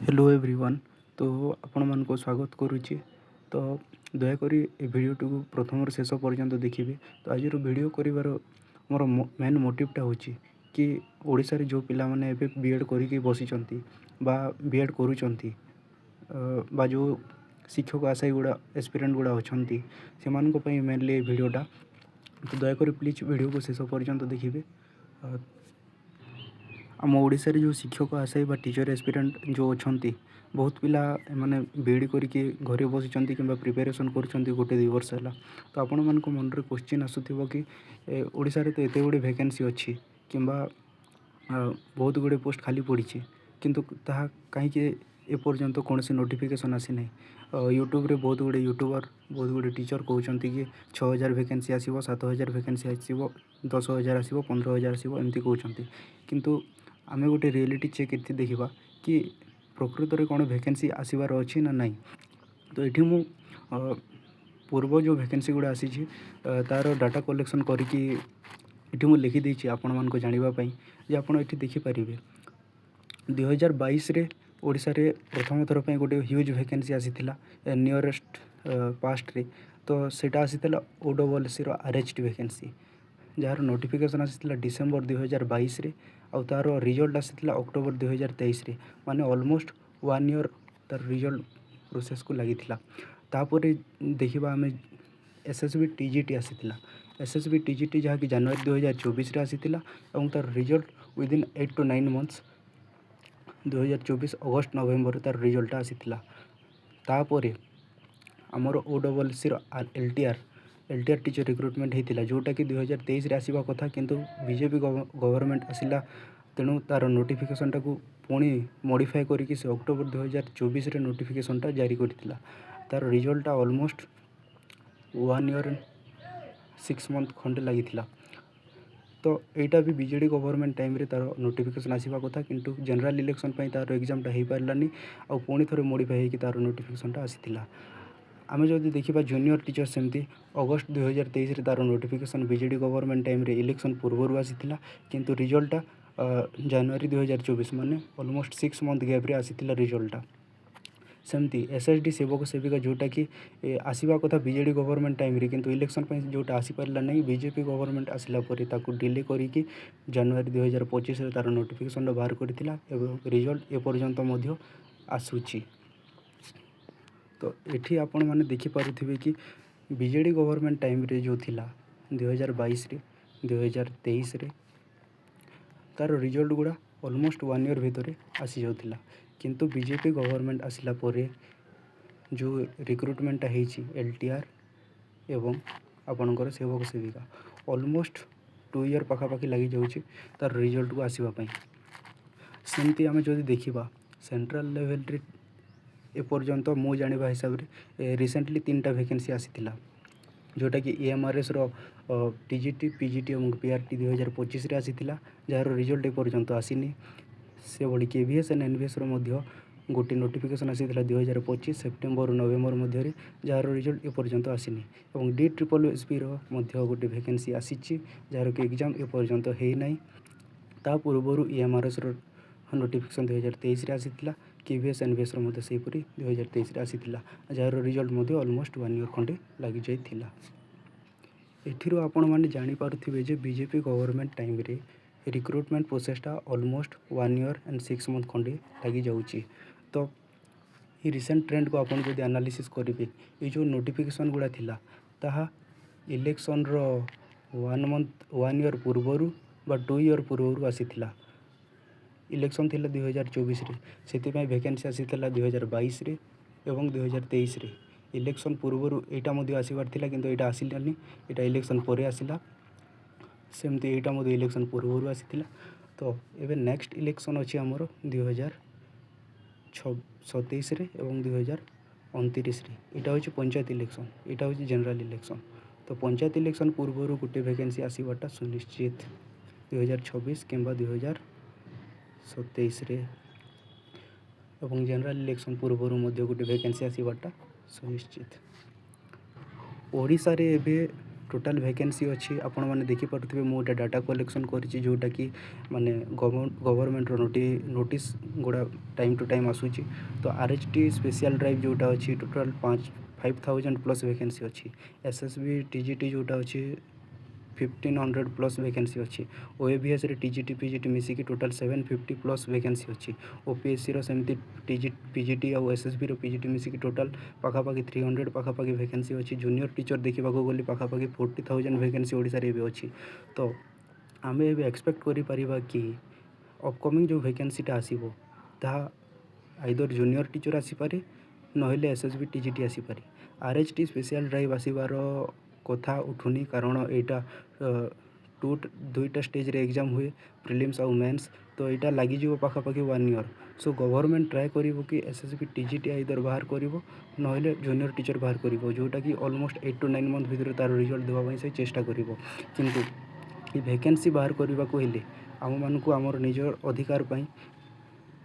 Hello everyone. तो आपण मानको स्वागत करुच्ची। तो दयाकोरी ए भिडियोटी को प्रथम शेष पर्यंत देखिए। तो आज भिडियो कर मोर मेन मोटिवटा हूँ कि ओडिशा रे जो पिला माने एबे बीएड करिके बसिचंती बा बीएड करूचंती बा जो शिक्षक आशायी गुड़ा एस्पिरेंट गुड़ा अछंती से मानको पई मेनली भिडियोटा। तो दयाकोरी प्लीज भिडियो को शेष पर्यंत देखिए। आम ओडिशा रे जो शिक्षक आशायी बा टीचर एस्पिरेंट जो अछंती बहुत पिला माने बीएड करके घरे बसिचंती किंबा प्रिपरेशन करुचंती गोटे 2 वर्ष है। तो आपण मानको मन रे क्वेश्चन आसुथिबो कि ओडिशा रे तो एते गुडे वैकेंसी अछि किंबा बहुत गुडे पोस्ट खाली पड़ी किंतु ताहा कहीं एपर्यंत कौन सी नोटिफिकेशन आसी ना। यूट्यूब रे बहुत गुडे यूट्यूबर बहुत गुडे टीचर कहते कि 6000 वैकेंसी आसीबो 7000 वैकेंसी आसीबो 10000 आसीबो 15000 आसीबो एमती कहते किंतु आमे गोटे रियलिटी चेक इति देखिबा कि प्रकृत रे कौन वैकेंसी आसीबार अछि ना नहीं। तो ये मु पूर्व जो वैकेंसी गुड़ा आसी तार डाटा कलेक्शन करिकी ये मुझे लिखी देछि आपण मानको जानिबा पई जे आपण एठी देखि परिबे। 2022 रे ओडिशा रे प्रथम थर पे गोटे ह्यूज वैकेंसी आसीथिला नियरेस्ट पास्ट रे। तो सेटा आसीथिला ओडब्ल्यूसी रो RHT vacancy jar notification आसीथिला December 2022 रे और तार रिजल्ट आसीथिला अक्टोबर 2023 रे। माने ऑलमोस्ट 1 ईयर तार रिजल्ट प्रोसेस को लागिथिला। तापरे देखिबा आमे एसएसबी टीजीटी आसीथिला एसएसबी टीजीटी जहाँ कि जनवरी 2024 रे आसीथिला और तार रिजल्ट विदिन 8 to 9 मंथ्स 2024 अगस्त नवेम्बर तार रिजल्ट आसीथिला। तापरे आमर ओडब्ल्यूसी रो एलटीआर टीचर रिक्रुटमेंट होता जोटा कि 2023 रे आसीबा कथा किंतु बीजेपी गवर्नमेंट आसिला तेणु तार नोटिफिकेशन टाक पुणी मॉडिफाई करके से अक्टोबर 2024 रे नोटिफिकेशनटा जारी करथिला। तार रिजल्ट ऑलमोस्ट 1 ईयर 6 मंथ खंडे लगी। तो यहाँ भी बीजेडी गवर्नमेंट टाइम रे तार नोटिफिकेशन आसीबा कथा किंतु जनरल इलेक्शन पई तार एग्जामटा हो पारानी आ पुणी थोड़े मॉडिफाई होकर तार नोटिफिकेशनटा आसीथिला। आमे जदि देखिबा जूनियर टीचर सेमती अगस्त 2023 रे तार नोटिफिकेशन बीजेडी गवर्नमेंट टाइम रे इलेक्शन पूर्वर आसीथिला किंतु रिजल्टटा जनवरी 2024 माने ऑलमोस्ट 6 मंथ गैप रे आसीथिला रिजल्टटा। सेमती एसएसडी सेवक सेविका जोटा कि आसीबा कथा बीजेडी गवर्नमेंट टाइम रे किंतु इलेक्शन पई जोटा आसी पारला नहीं बीजेपी गवर्नमेंट आसिला परे ताकू डिले करिकी जनवरी 2025 रे तार नोटिफिकेशन बाहर करथिला एवं रिजल्ट ए पर्यंत मध्य आसुची। तो एठी आपण माने देखि पारुथिबे कि बीजेडी गवर्नमेंट टाइम रे जो थिला 2022 रे 2023 रे तार रिजल्ट गुड़ा ऑलमोस्ट 1 ईयर भितर आसी जाउथिला किंतु बीजेपी गवर्नमेंट आसिला परे जो रिक्रुटमेंटा हेची एलटीआर एवं आपणकर सेवक सेविका ऑलमोस्ट 2 ईयर पाखापाखि लगी जाउची तार रिजल्ट को आसीबा पई। सेमती आमे जदि देखिबा सेंट्रल लेवल रे एपर्यंत मु जानिबा हिसाब रे रिसेंटली 3टा वैकेंसी आसीथिला जोटा कि एएमआरएस रो टीजीटी पीजीटी और पीआरटी 2025 रे आसीथिला जार रिजल्ट एपर्यंत आसीनी। से भली केवीएस एंड एनवीएस रो मध्य गोटे नोटिफिकेशन आसीथिला 2025 सेप्टेम्बर नवेम्बर मध्य जार रिजल्ट एपर्यंत आसीनी और डी ट्रिपल एसपी रो मध्य गोटे वैकेंसी आसीची जार कि एग्जाम एपर्यंत हे नाही। ता पूर्व एएमआरएस रो नोटिफिकेशन 2023 रे आसीथिला केवीएस एनवीएस रो मध्य सेहीपरि 2023 रे आसीथिला जार रिजल्ट मध्य ऑलमोस्ट 1 ईयर खंडे लागि जाइथिला। एथिरो आपण माने जानि पारुथिबे जे बीजेपी गवर्नमेंट टाइम रे रिक्रुटमेंट प्रोसेसटा ऑलमोस्ट 1 ईयर एंड 6 मंथ खंडे लागि जाउची। तो ये रिसेंट ट्रेंड को आपण जदि एनालिसिस करिवे ये जो नोटिफिकेशन गुड़ा थिला ताहा इलेक्शन रो 1 ईयर पूर्वरु बा 2 ईयर पूर्वरु आसीथिला। इलेक्शन थिला 2024 रे सेति पई वैकेंसी आसीथिला 2022 रे एवं 2023 रे। इलेक्शन पूर्वरु एटा मध्य आसीबार थिला किंतु एटा आसिलानी एटा इलेक्शन परे आसिला। सेमती एटा मध्य इलेक्शन पूर्वरु आसीथिला। तो एबे नेक्स्ट इलेक्शन अछि हमरो 2027 रे एवं 2029 रे। एटा होछि पंचायत इलेक्शन एटा होछि जनरल इलेक्शन। तो पंचायत इलेक्शन पूर्वरु गुटे वैकेंसी आसीबाटा सुनिश्चित 2026 किंबा 2027 रे एवं जनरल इलेक्शन पूर्वरु मध्य गोटे वैकेंसी आसीबाटा सुनिश्चित। ओडिशा रे एबे टोटाल वैकेंसी अच्छी आपण मैंने देखिपे मुझे डाटा कलेक्शन करी जोटा कि माने गवर्नमेंट नोटिस गुड़ा टाइम टू टाइम आसूची। तो RHT स्पेशल ड्राइव जोटा अच्छी टोटाल 5000 प्लस वैकेंसी अच्छी। SSB TGT जोटा अच्छी 1500 प्लस वैकेंसी अच्छी। OAVS रे TGT PGT मिसिकी टोटाल 750 प्लस वैकेंसी अच्छी। OPSC रो सेमती PGT और SSB रो PGT मिसिकी टोटाल पाखापाखि 300 पाखापाखि वैकेंसी अच्छी। जूनियर टीचर देखा गली पाखापाखि 40,000 वैकेंसी ओडिशा रे भी अच्छी। तो आम ए एक्सपेक्ट करिपरिबा कि अपकमिंग जो वैकेंसीटा आसीबो ताहा आइदर जूनियर टीचर आसीपारे नहेले SSB TGT आसीपारे। RHT स्पेशल ड्राइव आसबार कथा उठुनी कारण यहाँ दुईटा स्टेज रे एग्जाम हुए प्रिलिम्स और मेंस। तो यहाँ लगिज पाखापाखि 1 ईयर। सो गवर्नमेंट ट्राए करिवो कि SSB TGT आइदर बाहर करिवो नहेले जूनियर टीचर बाहर करिवो जोटा कि ऑलमोस्ट 8 to 9 मंथ भितर तार रिजल्ट देवा से चेष्टा करिवो। किंतु ये वैकेंसी बाहर करने को हेले आम मानक आमर निजर अधिकार पाई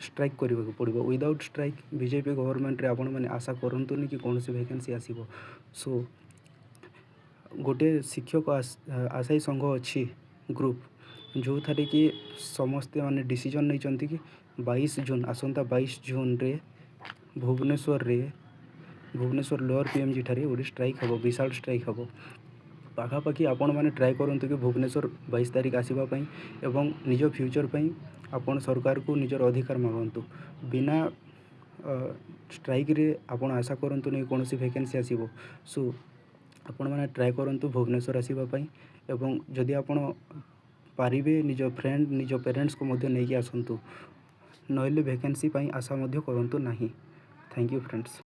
स्ट्राइक करने पड़ो। विदाउट स्ट्राइक बीजेपी गवर्नमेंट रे आपण मैंने आशा करतुनि कि कौन सी वैकेंसी आसीबो। सो गोटे शिक्षक आशायी संघ अच्छी ग्रुप जो थारे कि समस्ते माने डिसीजन नहीं कि 22 जून आसंता 22 जून रे भुवनेश्वर लोअर PMG ठारे गोटे स्ट्राइक हम विशाल स्ट्राइक हम। पाखापाखि आपण मैंने ट्राए करूँ कि भुवनेश्वर 22 तारिख आसवाई एवं निज फ्यूचर पाई आपण सरकार को निजर अधिकार मागंतु। बिना स्ट्राइक रे आपण आशा करतु नहीं कौन सी वैकेंसी आसीबो। सो आपण मैंने ट्राए करूँ भुवनेश्वर आसवाई एवं जदि आपण पारिबे निज फ्रेंड निज पेरेंट्स को मध्य नहीं आसतु नहेले वैकेंसी पाई आशा मध्य करतु नहीं। Thank you friends.